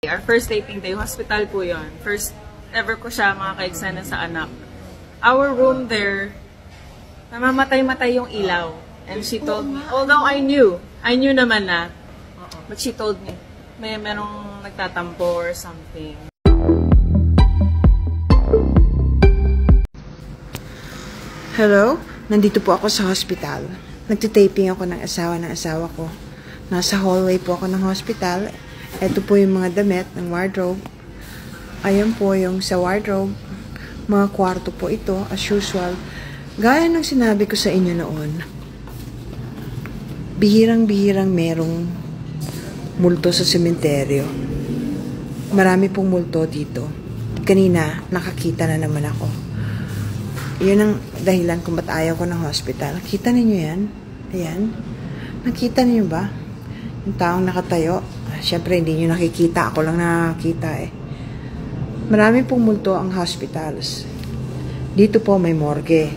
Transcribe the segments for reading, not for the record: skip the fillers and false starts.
Our first taping day, hospital po yun. First ever ko siya mga ka-eksena sa anak. Our room there, namamatay-matay yung ilaw. And she told me, although I knew naman na, but she told me, merong nagtatampo or something. Hello? Nandito po ako sa hospital. Nagtitaping ako ng asawa ko. Nasa hallway po ako ng hospital. Ito po yung mga damit ng wardrobe. Ayan po yung sa wardrobe. Mga kwarto po ito, as usual. Gaya ng sinabi ko sa inyo noon, bihirang-bihirang merong multo sa sementeryo. Marami pong multo dito. Kanina, nakakita na naman ako. Yun ang dahilan kung ba't ayaw ko ng hospital. Nakita ninyo yan? Ayan. Nakita ninyo ba? Yung taong nakatayo. Siyempre, hindi nyo nakikita. Ako lang nakakita eh. Marami pong multo ang hospitals. Dito po may morgue.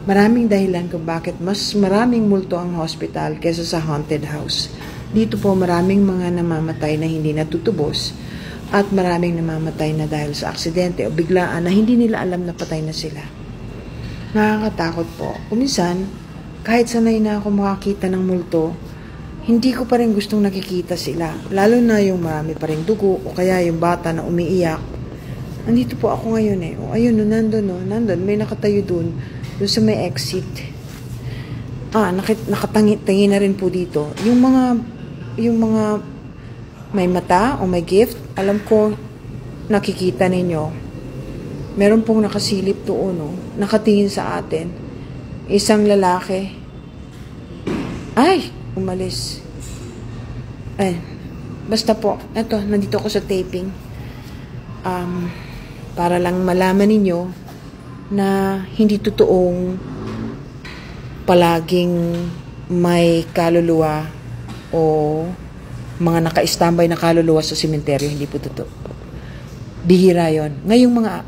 Maraming dahilan kung bakit mas maraming multo ang hospital kesa sa haunted house. Dito po maraming mga namamatay na hindi natutubos at maraming namamatay na dahil sa aksidente o biglaan na hindi nila alam na patay na sila. Nakakatakot po. Kuminsan, kahit sanay na ako makakita ng multo, hindi ko pa rin gustong nakikita sila. Lalo na yung marami pa rin dugo o kaya yung bata na umiiyak. Andito po ako ngayon eh. O ayun, nandun. May nakatayo dun sa may exit. Nakatangi na rin po dito. Yung mga may mata o may gift, alam ko, nakikita ninyo. Meron pong nakasilip doon, no? Nakatingin sa atin. Isang lalaki. Ay! Umalis. Basta po, eto, nandito ako sa taping. Para lang malaman ninyo na hindi totoong palaging may kaluluwa o mga naka-standby na kaluluwa sa sementeryo. Hindi po totoo. Bihira yon.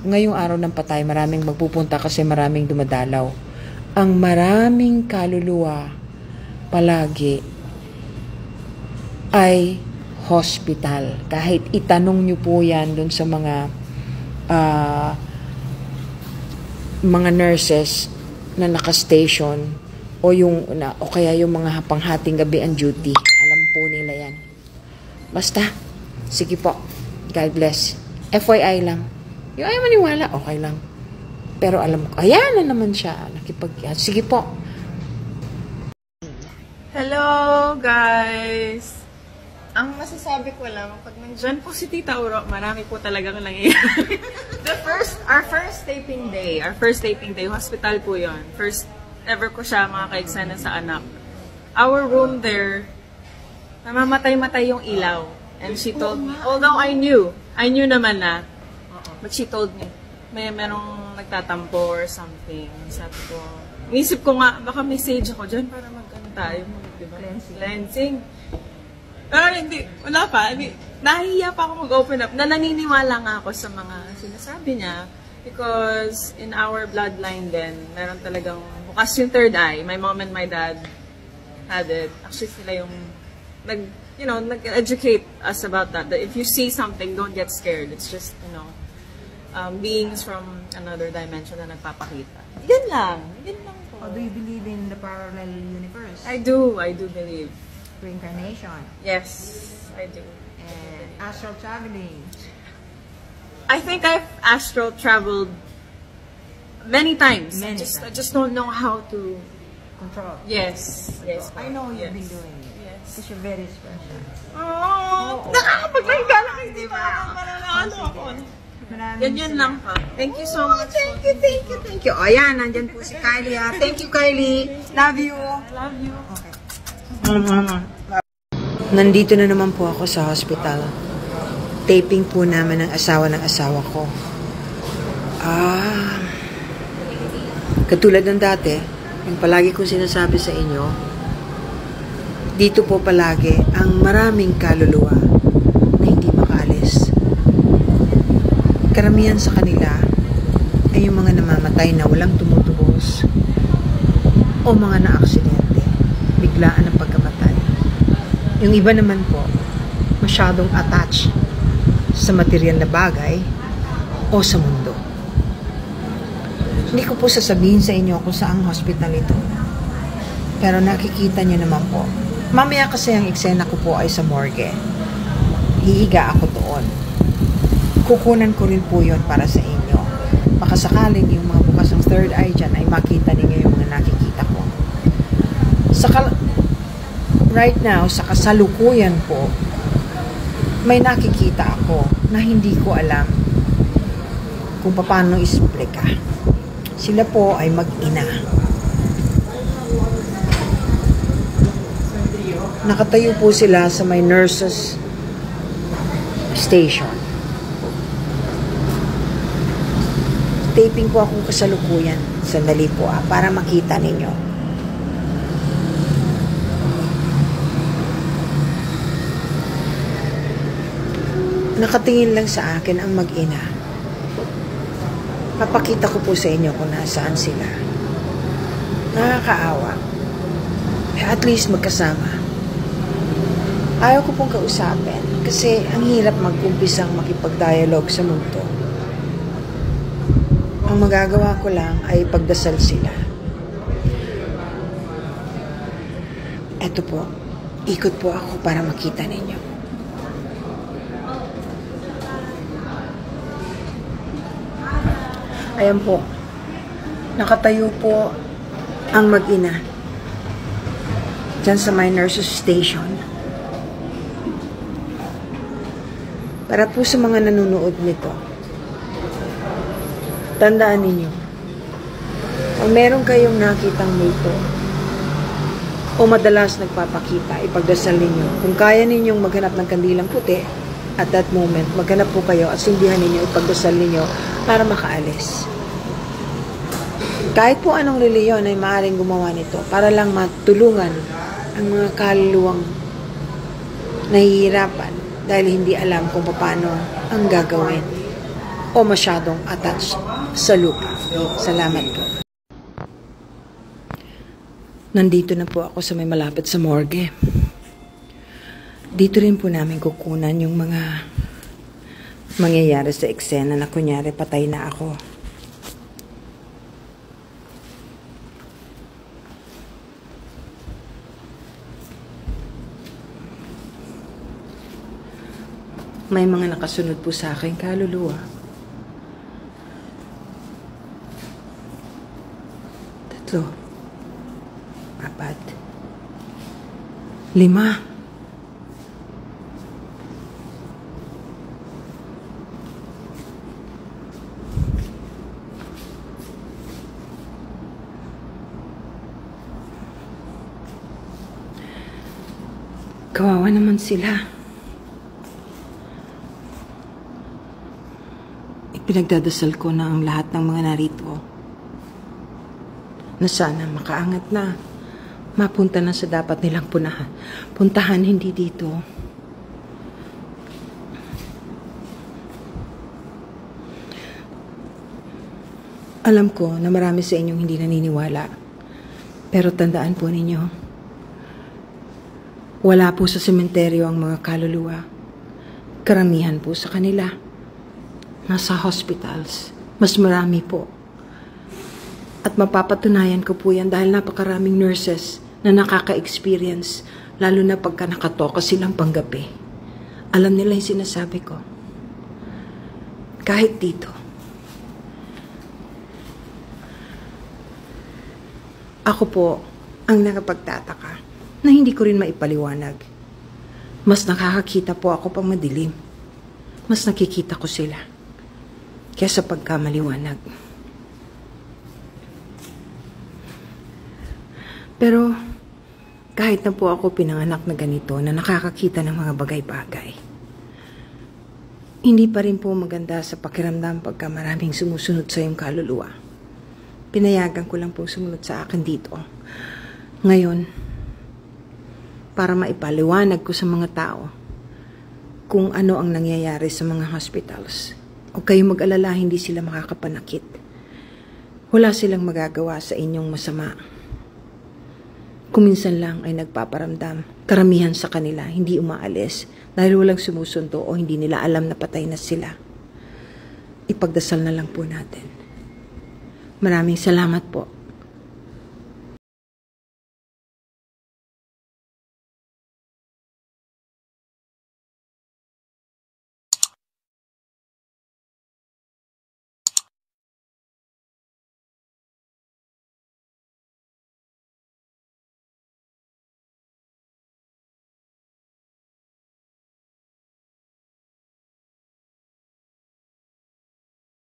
Ngayong araw ng patay, maraming magpupunta kasi maraming dumadalaw. Ang maraming kaluluwa palagi ay hospital. Kahit itanong nyo po yan dun sa mga nurses na naka-station o kaya yung mga panghating gabi ang duty. Alam po nila yan. Basta, sige po. God bless. FYI lang. Yung ayaw maniwala, okay lang. Pero alam ko, ayan na naman siya. Sige po. Hello, guys! Ang masasabi ko lang, pag nandyan po si Tita Uro, marami po talagang nangyayari. Our first taping day, hospital po yon. First ever ko siya mga ka-eksena sa anak. Our room there, namamatay-matay yung ilaw. And she told me, although I knew naman na, but she told me, merong nagtatampo or something. Sabi ko, inisip ko nga, baka message ako dyan para tayo, diba? Cleansing. Pero hindi, wala pa. Nahihiya pa ako mag-open up. Naniniwala nga ako sa mga sinasabi niya. Because in our bloodline then, meron talagang bukas yung third eye. My mom and my dad had it. Actually, sila yung nag-educate us about that. That if you see something, don't get scared. It's just, beings from another dimension na nagpapakita. Yan lang po. Or do you believe in the parallel universe? I do believe. Reincarnation? Yes, I do. And astral traveling? I think I've astral traveled many times. I just don't know how to control. Yes. I know you've been doing it. Yes. Because you're very special. Oh, nakakapagkangga lang, hindi ba? Yan lang pa. Thank you so much. Thank you. O yan, nandyan po si Kylie. Thank you, Kylie. Love you. I love you. Okay. Nandito na naman po ako sa hospital. Taping po naman ng asawa ko. Katulad ng dati, yung palagi kong sinasabi sa inyo, dito po palagi ang maraming kaluluwa na hindi makaalis. Karamihan sa kanila ay yung mga namamatay na walang tumutubos o mga na-aksidente, biglaan ang pagkamatay. Yung iba naman po, masyadong attached sa material na bagay o sa mundo. Hindi ko po sasabihin sa inyo kung saang hospital ito. Pero nakikita niyo naman po. Mamaya kasi ang eksena ko po ay sa morgue. Hihiga ako doon. Kukunan ko rin po yun para sa inyo. Baka sakaling yung mga bukas ng third eye dyan ay makita ninyo yung mga nakikita ko. Right now, sa kasalukuyan po, may nakikita ako na hindi ko alam kung paano isplika. Sila po ay mag-ina. Nakatayo po sila sa may nurses station. Taping po akong kasalukuyan. Sandali po para makita ninyo. Nakatingin lang sa akin ang mag-ina. Papakita ko po sa inyo kung nasaan sila. Nakakaawa. At least magkasama. Ayaw ko pong kausapin kasi ang hirap mag-umpisang makipag-dialogue sa mundo. Ang magagawa ko lang ay pagdasal sila. Eto po, ikot po ako para makita ninyo. Ayan po, nakatayo po ang mag-ina dyan sa my nurses station. Para po sa mga nanonood nito, tandaan ninyo, kung meron kayong nakitang multo o madalas nagpapakita, ipagdasal ninyo. Kung kaya ninyong maghanap ng kandilang puti, at that moment, maghanap po kayo at sindihan ninyo, ipagdasal ninyo para makaalis. Kahit po anong reliyon ay maaaring gumawa nito para lang matulungan ang mga kaluluwang nahihirapan dahil hindi alam kung paano ang gagawin o masyadong attached sa lupa. Salamat po. Nandito na po ako sa may malapit sa morgue. Dito rin po namin kukunan yung mga mangyayari sa eksena na kunyari patay na ako. May mga nakasunod po sa akin kaluluwa. 3, 4, 5. Kawawa naman sila. Ipinagdadasal ko na ang lahat ng mga narito na sana makaangat na, mapunta na sa dapat nilang puntahan, hindi dito. Alam ko na marami sa inyong hindi naniniwala, pero tandaan po ninyo, wala po sa sementeryo ang mga kaluluwa. Karamihan po sa kanila nasa hospitals. Mas marami po. At mapapatunayan ko po yan dahil napakaraming nurses na nakaka-experience, lalo na pagka nakatoka silang panggabi. Alam nila yung sinasabi ko. Kahit dito. Ako po ang nakapagtataka na hindi ko rin maipaliwanag. Mas nakakakita po ako pang madilim. Mas nakikita ko sila kaysa pagkamaliwanag. Pero kahit na po ako pinanganak na ganito na nakakakita ng mga bagay-bagay, hindi pa rin po maganda sa pakiramdam pagka maraming sumusunod sa iyong kaluluwa. Pinayagan ko lang po sumunod sa akin dito. Ngayon, para maipaliwanag ko sa mga tao kung ano ang nangyayari sa mga hospitals. Huwag kayong mag-alala, hindi sila makakapanakit. Wala silang magagawa sa inyong masama. Kung minsan lang ay nagpaparamdam karamihan sa kanila hindi umaalis dahil walang sumusundo o hindi nila alam na patay na sila. Ipagdasal na lang po natin. Maraming salamat po.